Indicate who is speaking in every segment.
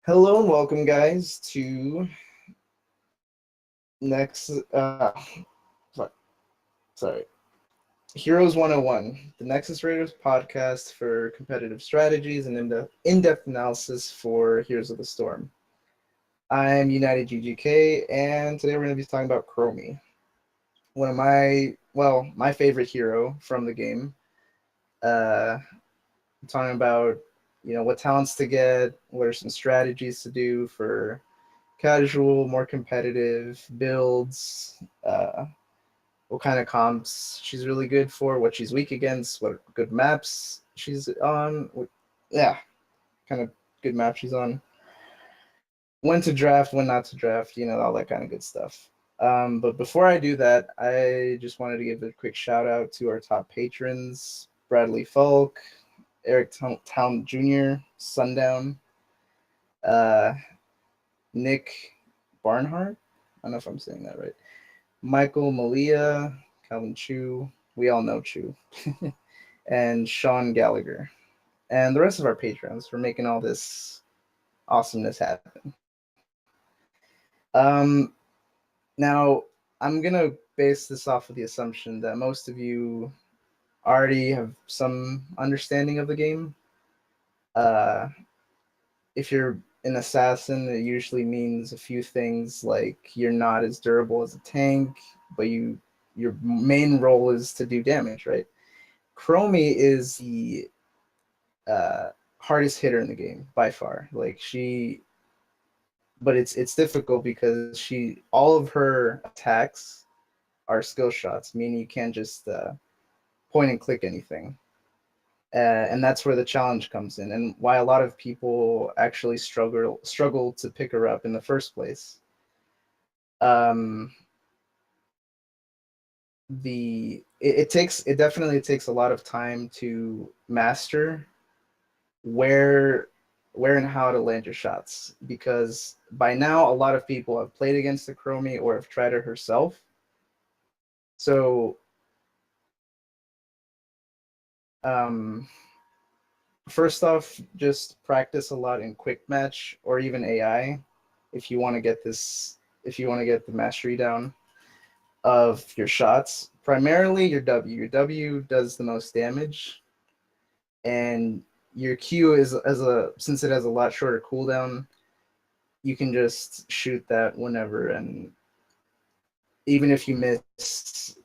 Speaker 1: Hello and welcome, guys, to next. Fuck, sorry, Heroes 101, the Nexus Raiders podcast for competitive strategies and in-depth analysis for Heroes of the Storm. I'm United GGK, and today we're going to be talking about Chromie, one of my favorite hero from the game. I'm talking about what talents to get, what are some strategies to do for casual, more competitive builds, what kind of comps she's really good for, what she's weak against, what good maps she's on, yeah, kind of good map she's on, when to draft, when not to draft, all that kind of good stuff. But before I do that, I just wanted to give a quick shout out to our top patrons: Bradley Falk, Eric Town Jr., Sundown, uh, Nick Barnhart. I don't know if I'm saying that right. Michael Malia, Calvin Chu, we all know Chu, and Sean Gallagher, and the rest of our patrons for making all this awesomeness happen. Now, I'm going to base this off of the assumption that most of you already have some understanding of the game. If you're an assassin, it usually means a few things, like you're not as durable as a tank, but your main role is to do damage, right? Chromie is the hardest hitter in the game by far. But it's difficult because all of her attacks are skill shots, meaning you can't just point and click anything. And that's where the challenge comes in, and why a lot of people actually struggle to pick her up in the first place. Um, it definitely takes a lot of time to master where and how to land your shots, because by now a lot of people have played against the Chromie or have tried it herself. So um, first off, just practice a lot in quick match or even AI if you want to get the mastery down of your shots. Primarily your W. Your W does the most damage, and your Q is since it has a lot shorter cooldown, you can just shoot that whenever, and even if you miss,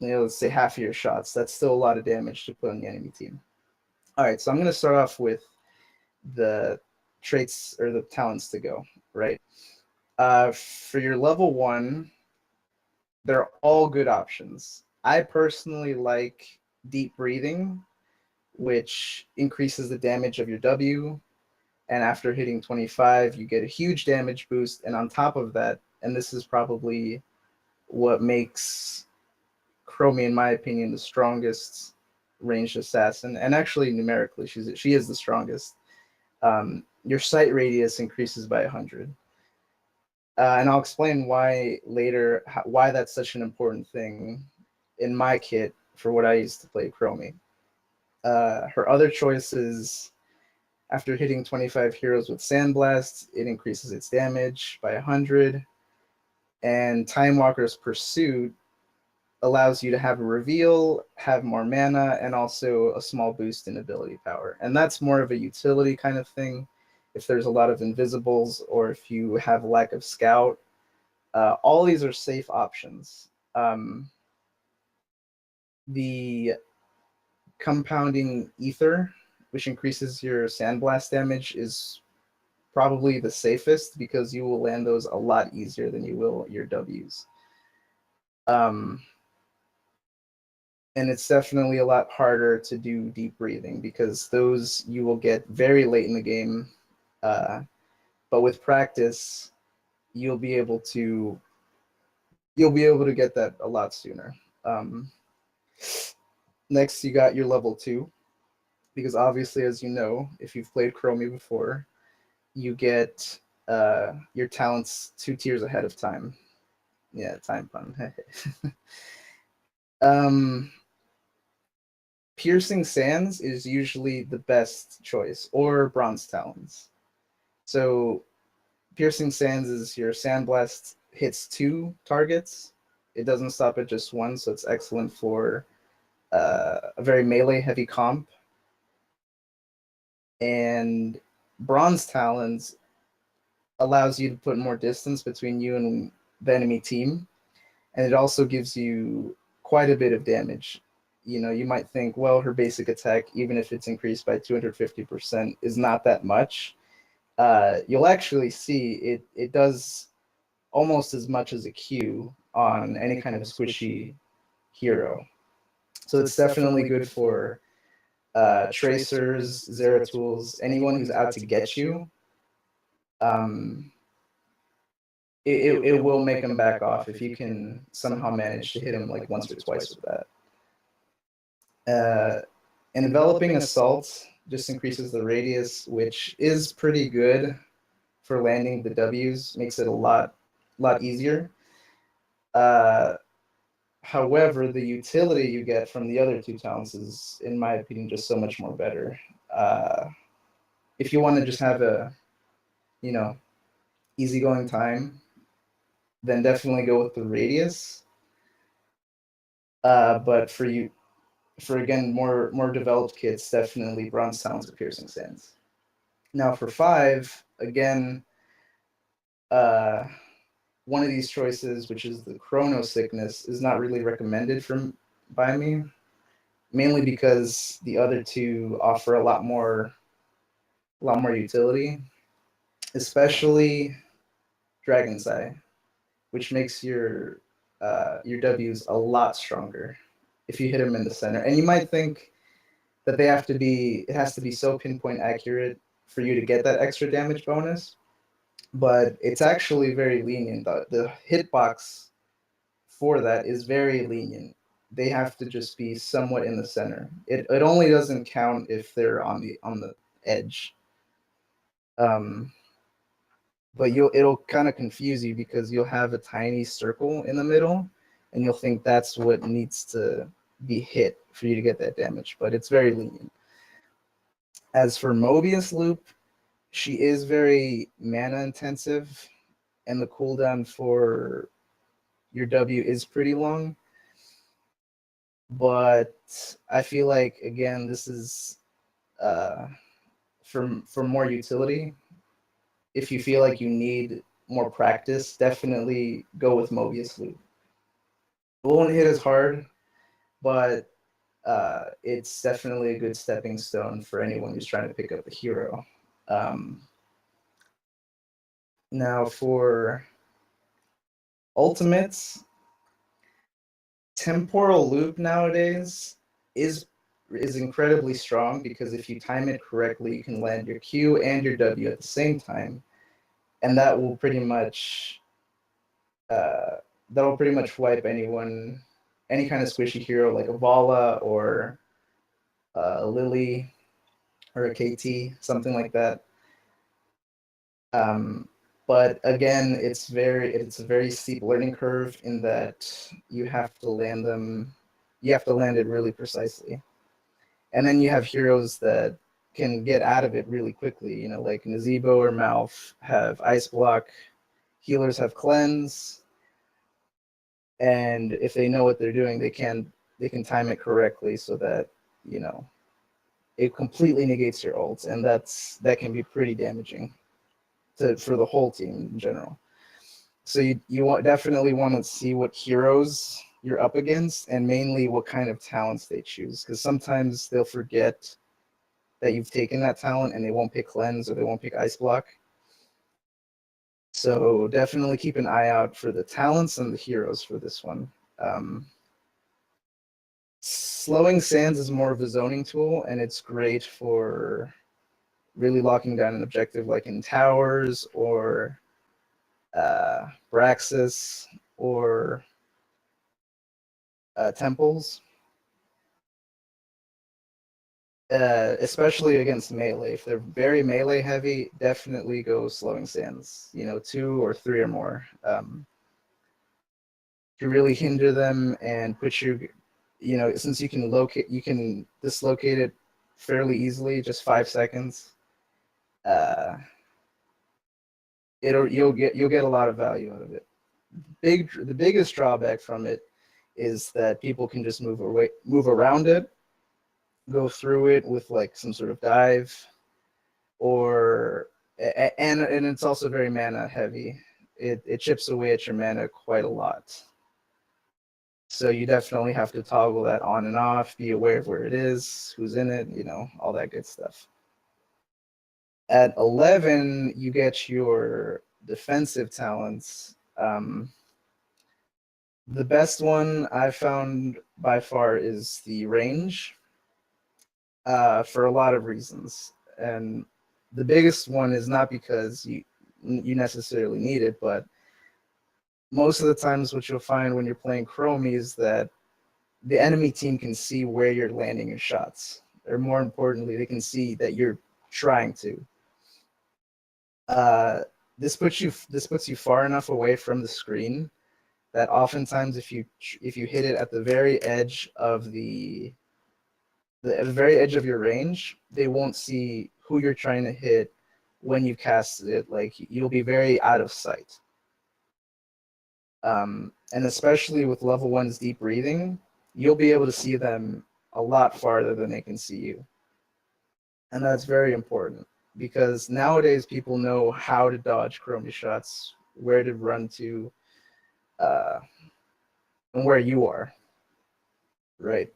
Speaker 1: let's say half of your shots, that's still a lot of damage to put on the enemy team. All right, so I'm going to start off with the traits or the talents to go, right? For your level 1, they're all good options. I personally like deep breathing, which increases the damage of your W, and after hitting 25, you get a huge damage boost, and on top of that, and this is probably what makes Chromie, in my opinion, the strongest ranged assassin, and actually numerically, she is the strongest. Your sight radius increases by 100. And I'll explain why later, why that's such an important thing in my kit for what I used to play Chromie. Her other choices: after hitting 25 heroes with Sandblast, it increases its damage by 100. And Time Walker's Pursuit allows you to have a reveal, have more mana, and also a small boost in ability power. And that's more of a utility kind of thing. If there's a lot of invisibles or if you have lack of scout, all these are safe options. The compounding ether, which increases your sandblast damage, is probably the safest because you will land those a lot easier than you will your W's. And it's definitely a lot harder to do deep breathing because those you will get very late in the game. But with practice, you'll be able to get that a lot sooner. Next, you got your level 2, because obviously, as you know, if you've played Chromie before, you get your talents 2 tiers ahead of time. Yeah, time pun. Piercing Sands is usually the best choice, or Bronze Talons. So Piercing Sands is your Sandblast hits 2 targets. It doesn't stop at just one, so it's excellent for a very melee heavy comp. And Bronze Talons allows you to put more distance between you and the enemy team, and it also gives you quite a bit of damage. You might think, well, her basic attack, even if it's increased by 250%, is not that much. You'll actually see it does almost as much as a Q on any kind of squishy hero. So it's definitely good for tracers, Zeratools, anyone who's out to get you. It will make them back off if you can somehow manage to hit them like once or twice with that. Enveloping Assault just increases the radius, which is pretty good for landing the W's, makes it a lot easier. However, the utility you get from the other 2 talents is, in my opinion, just so much more better. If you want to just have a, easygoing time, then definitely go with the radius. But for again more developed kits, definitely Bronze Talons or Piercing Sands. Now for 5, again, one of these choices, which is the Chrono Sickness, is not really recommended by me, mainly because the other 2 offer a lot more utility, especially Dragon's Eye, which makes your W's a lot stronger if you hit them in the center. And you might think that it has to be so pinpoint accurate for you to get that extra damage bonus, but it's actually very lenient. The hitbox for that is very lenient. They have to just be somewhat in the center. It only doesn't count if they're on the edge. But it'll kind of confuse you because you'll have a tiny circle in the middle, and you'll think that's what needs to be hit for you to get that damage. But it's very lenient. As for Mobius Loop, she is very mana intensive, and the cooldown for your W is pretty long. But I feel like, again, this is for more utility. If you feel like you need more practice, definitely go with Mobius Loop. It won't hit as hard, but it's definitely a good stepping stone for anyone who's trying to pick up a hero. Now for ultimates, Temporal Loop nowadays is incredibly strong because if you time it correctly, you can land your Q and your W at the same time, and that will pretty much wipe any kind of squishy hero like a Vala or a Lily or a KT, something like that. But again, it's a very steep learning curve in that you have to land it really precisely. And then you have heroes that can get out of it really quickly, like Nazebo or Malf have Ice Block, healers have Cleanse, and if they know what they're doing, they can time it correctly so that, it completely negates your ults, and that can be pretty damaging for the whole team in general. So you definitely want to see what heroes you're up against, and mainly what kind of talents they choose, because sometimes they'll forget that you've taken that talent and they won't pick Cleanse or they won't pick Ice Block. So definitely keep an eye out for the talents and the heroes for this one. Slowing Sands is more of a zoning tool, and it's great for really locking down an objective like in towers or Braxis or temples, especially against melee. If they're very melee heavy, definitely go Slowing Sands, 2 or 3 or more. To really hinder them and put since you can dislocate it fairly easily, just 5 seconds. You'll get a lot of value out of it. The biggest drawback from it is that people can just move around it, go through it with like some sort of dive, or and it's also very mana heavy. It chips away at your mana quite a lot. So you definitely have to toggle that on and off, be aware of where it is, who's in it, all that good stuff. At 11, you get your defensive talents. The best one I found by far is the range, for a lot of reasons. And the biggest one is not because you necessarily need it, but most of the times what you'll find when you're playing Chromie is that the enemy team can see where you're landing your shots, or more importantly, they can see that you're trying to. This puts you far enough away from the screen that oftentimes if you hit it at the very edge of the very edge of your range, they won't see who you're trying to hit when you cast it. Like, you'll be very out of sight. And especially with level 1's deep breathing, you'll be able to see them a lot farther than they can see you. And that's very important because nowadays people know how to dodge Chromie shots, where to run to, and where you are, right?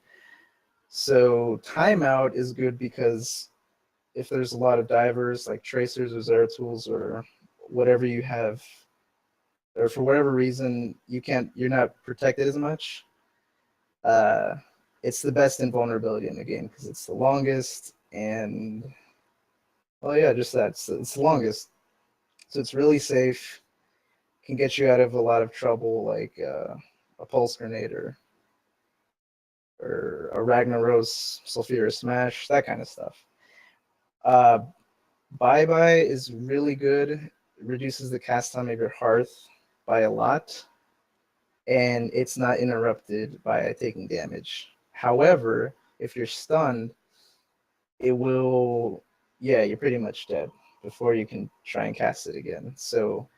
Speaker 1: So timeout is good because if there's a lot of divers like tracers or Zeratul or whatever you have, or for whatever reason you're not protected as much, it's the best invulnerability in the game because it's the longest, and well, yeah, just that it's the longest, so it's really safe. Can get you out of a lot of trouble, like a pulse grenade or a Ragnaros Sulfurous Smash, that kind of stuff. Bye Bye is really good. It reduces the cast time of your Hearth by a lot, and it's not interrupted by taking damage. However, if you're stunned, it will, yeah, you're pretty much dead before you can try and cast it again. So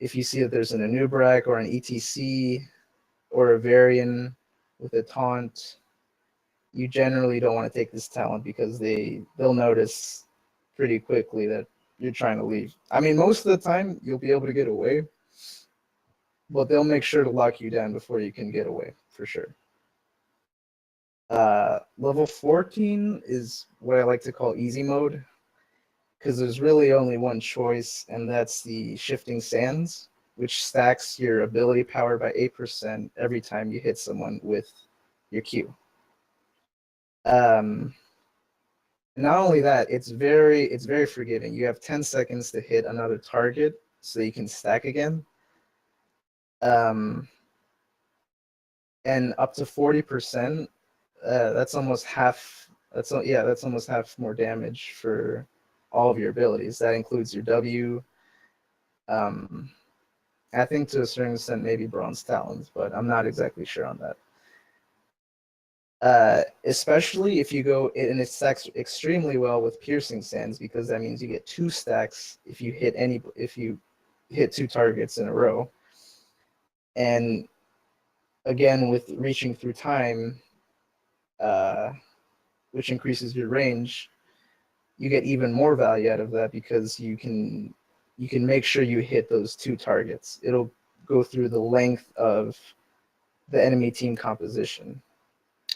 Speaker 1: if you see that there's an Anubrak or an ETC or a Varian with a taunt, you generally don't want to take this talent because they'll notice pretty quickly that you're trying to leave. I mean, most of the time you'll be able to get away, but they'll make sure to lock you down before you can get away, for sure. Level 14 is what I like to call easy mode, because there's really only one choice, and that's the Shifting Sands, which stacks your ability power by 8% every time you hit someone with your Q. Not only that, it's very forgiving. You have 10 seconds to hit another target so you can stack again. And up to 40%, that's almost half. That's almost half more damage for all of your abilities. That includes your W. I think to a certain extent maybe Bronze Talons, but I'm not exactly sure on that. Especially if you go, and it stacks extremely well with Piercing Sands, because that means you get 2 stacks if you hit 2 targets in a row. And again, with Reaching Through Time, which increases your range, you get even more value out of that because you can make sure you hit those 2 targets. It'll go through the length of the enemy team composition.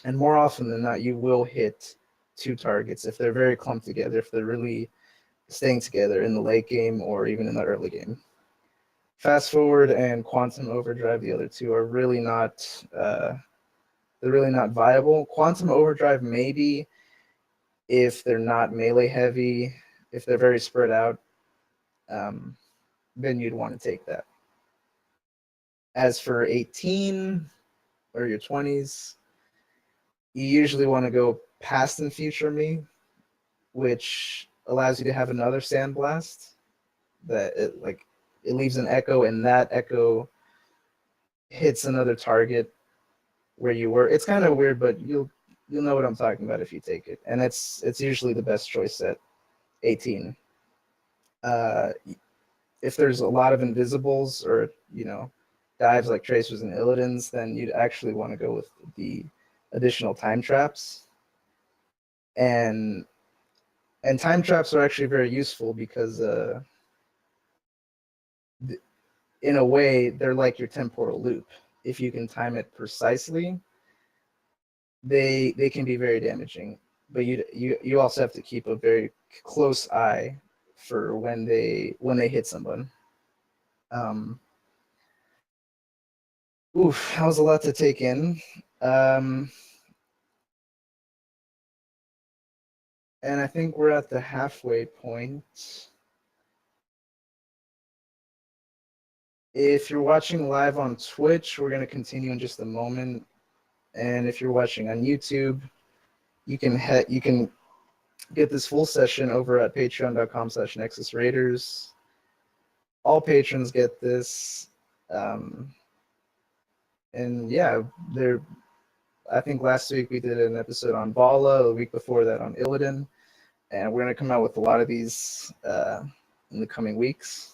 Speaker 1: And more often than not, you will hit 2 targets if they're very clumped together, if they're really staying together in the late game or even in the early game. Fast Forward and Quantum Overdrive, the other two, are really not viable. Quantum Overdrive maybe if they're not melee heavy, if they're very spread out, then you'd want to take that. As for 18 or your 20s, you usually want to go Past and Future Me, which allows you to have another Sandblast that it leaves an echo, and that echo hits another target where you were. It's kind of weird, but you'll know what I'm talking about if you take it, and it's usually the best choice at 18. if there's a lot of invisibles or dives like tracers and illidan's, then you'd actually want to go with the additional time traps. And time traps are actually very useful because in a way they're like your temporal loop. If you can time it precisely, they can be very damaging. But you also have to keep a very close eye for when they hit someone. Oof, that was a lot to take in. And I think we're at the halfway point. If you're watching live on Twitch, we're going to continue in just a moment. And if you're watching on YouTube, you can get this full session over at patreon.com/Nexus Raiders. All patrons get this. And yeah, I think last week we did an episode on Vala, the week before that on Illidan, and we're going to come out with a lot of these in the coming weeks.